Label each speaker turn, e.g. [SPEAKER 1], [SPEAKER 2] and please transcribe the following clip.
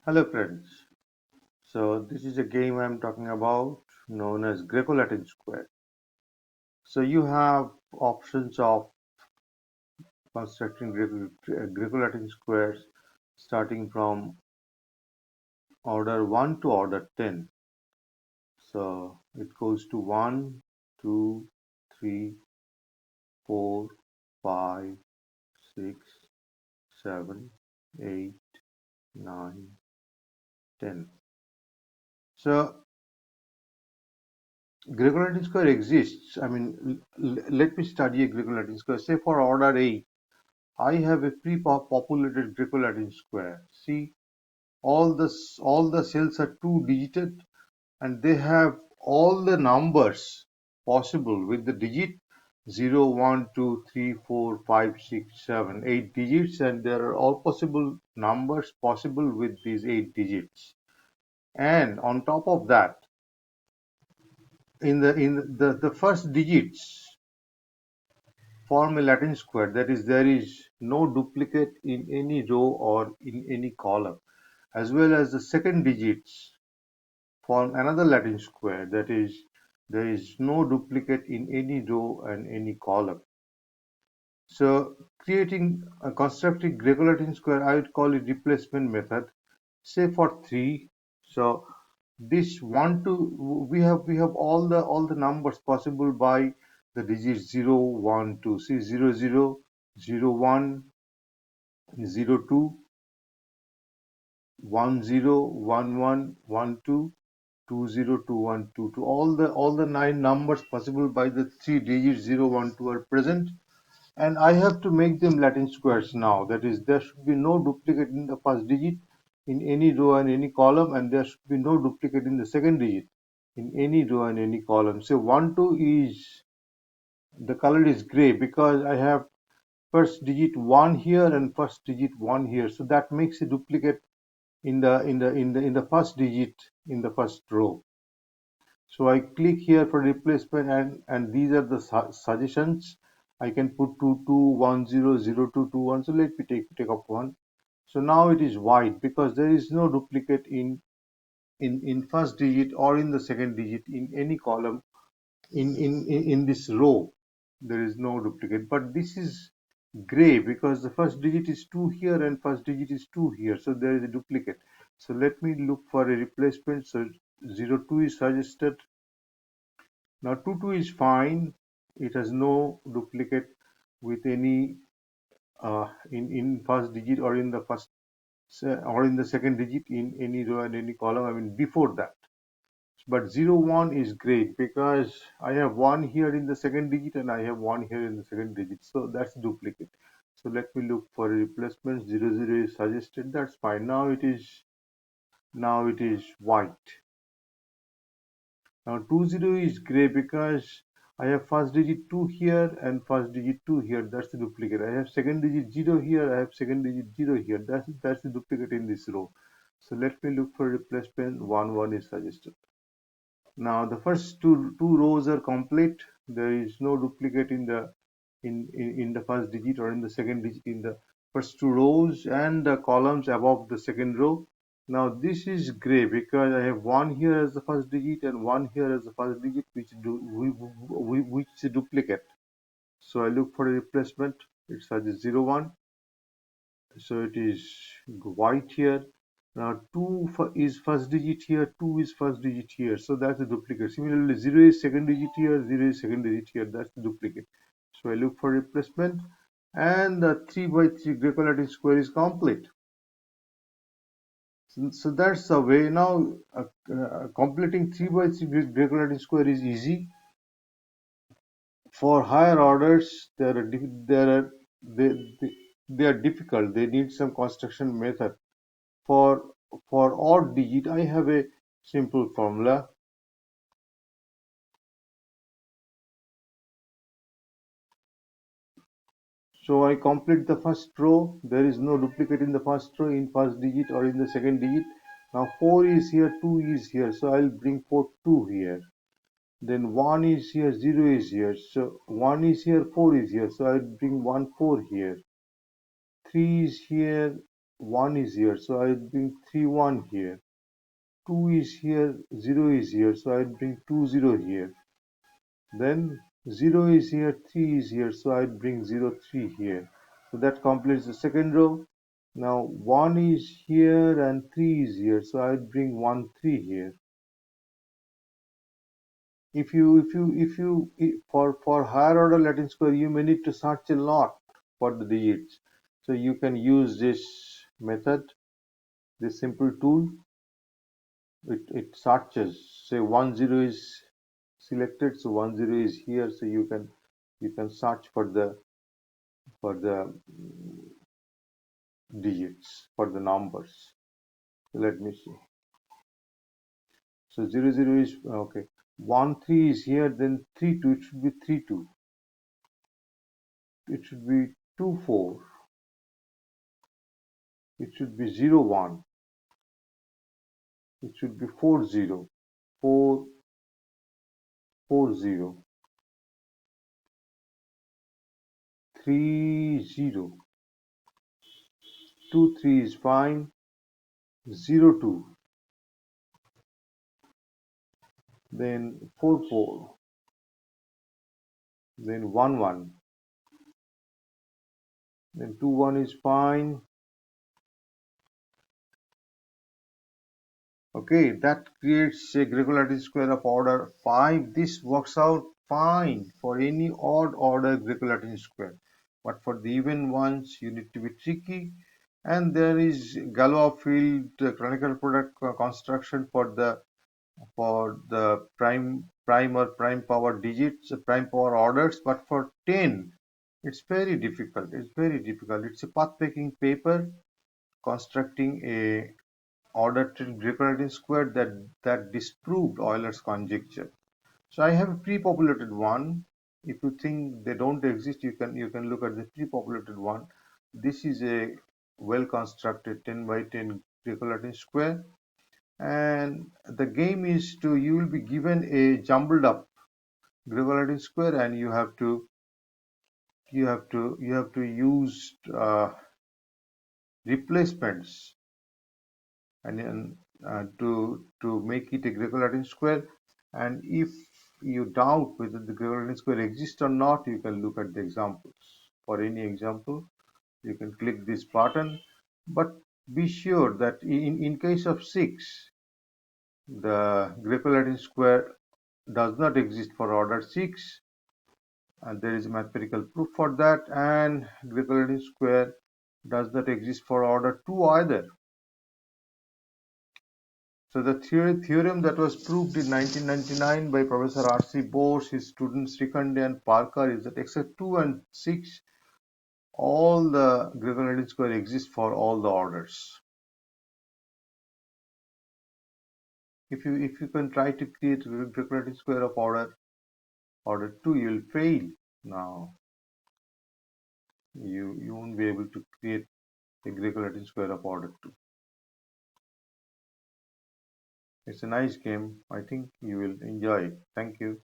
[SPEAKER 1] Hello friends. So this is a game I'm talking about known as Greco-Latin square. So you have options of constructing Greco-Latin squares starting from order 1 to order 10. So it goes to 1, 2, 3, 4, 5, 6, 7, 8, 9, 10. So Greco-Latin square exists. I mean, let me study a Greco-Latin square. Say for order 8. I have a pre-populated Greco-Latin square. See, all the cells are two-digited, and they have all the numbers possible with the digit 0, 1, 2, 3, 4, 5, 6, 7, 8 digits, and there are all possible numbers possible with these 8 digits. And on top of that, in the first digits form a Latin square. That is, there is no duplicate in any row or in any column, as well as the second digits form another Latin square. That is, there is no duplicate in any row and any column. So creating a constructing Greco-Latin square, I would call it replacement method. Say for 3. So this 1 2, we have all the numbers possible by the digits 0 1 2. See, 0 0 0 1 0 2 1 0 1 1 1 2 2 0 2 1 2 2. All the 9 numbers possible by the 3 digits 0 1 2 are present, and I have to make them Latin squares now. That is, there should be no duplicate in the first digit in any row and any column, and there should be no duplicate in the second digit in any row and any column. So 1 2 is, the color is gray because I have first digit 1 here and first digit 1 here, so that makes a duplicate in the first digit in the first row. So I click here for replacement, and these are the suggestions. I can put 22100221. So let me take up one. So now it is white because there is no duplicate in first digit or in the second digit in any column in this row. There is no duplicate, but this is gray because the first digit is 2 here and first digit is 2 here, so there is a duplicate. So let me look for a replacement. So 02 is suggested. Now 22 is fine. It has no duplicate with any in first digit or in the first or in the second digit in any row and any column. I mean before that. But 01 is great because I have 1 here in the second digit and I have 1 here in the second digit. So that's duplicate. So let me look for a replacement. 00 is suggested. That's fine. Now it is white. Now 20 is gray because I have first digit 2 here and first digit 2 here. That's the duplicate. I have second digit 0 here. I have second digit 0 here. That's the duplicate in this row. So let me look for replacement. 1 is suggested. Now the first two rows are complete. There is no duplicate in the first digit or in the second digit in the first two rows and the columns above the second row. Now this is gray because I have 1 here as the first digit and 1 here as the first digit, which is a duplicate. So I look for a replacement. It suggests 01. So it is white here. Now 2 is first digit here, 2 is first digit here. So that's a duplicate. Similarly, 0 is second digit here, 0 is second digit here. That's the duplicate. So I look for replacement, and the 3 by 3 Greco-Latin square is complete. So that's the way. Now completing 3 by 3 Greco-Latin square is easy. For higher orders, they are difficult. They need some construction method. For odd digit, I have a simple formula. So I complete the first row. There is no duplicate in the first row in first digit or in the second digit. Now 4 is here, 2 is here. So I'll bring 2 here. Then 1 is here, 0 is here. So 1 is here, 4 is here. So I'll bring 4 here. 3 is here, 1 is here, so I bring 3 1 here. 2 is here, 0 is here, so I bring 2 0 here. Then 0 is here, 3 is here, so I bring 0 3 here. So that completes the second row. Now 1 is here and 3 is here, so I bring 1 3 here. For higher order Latin square, you may need to search a lot for the digits. So you can use this method, this simple tool. It searches. Say 10 is selected, so 10 is here, so you can search for the digits, for the numbers. So let me see. So 00 is okay. 1 3 is here, then 3 2. It should be 3 2. It should be 2 4. It should be 0 1. It should be 4 0. 4 4 0. 3 0. 2 3 is fine. 0 2. Then 4 4. Then 1 1. Then 2 1 is fine. Okay, that creates a Greco-Latin square of order 5. This works out fine for any odd order Greco-Latin square. But for the even ones, you need to be tricky. And there is Galois field canonical product construction for the prime or prime power digits, prime power orders. But for 10, it's very difficult. It's very difficult. It's a path-making paper constructing a ordered Greco-Latin square that disproved Euler's conjecture. So I have a pre-populated one. If you think they don't exist, you can look at the pre-populated one. This is a well-constructed 10 by 10 Greco-Latin square, and the game is to you will be given a jumbled up Greco-Latin square, and you have to use replacements and to make it a Greco-Latin square. And if you doubt whether the Greco-Latin square exists or not, you can look at the examples. For any example, you can click this button, but be sure that in case of 6, the Greco-Latin square does not exist for order 6, and there is a mathematical proof for that, and Greco-Latin square does not exist for order 2 either. So the theorem that was proved in 1999 by Professor R.C. Bose, his students Srikhande and Parker, is that except 2 and 6, all the Greco-Latin square exists for all the orders. If you can try to create a Greco-Latin square of order 2, you will fail. Now you won't be able to create a Greco-Latin square of order 2. It's a nice game. I think you will enjoy it. Thank you.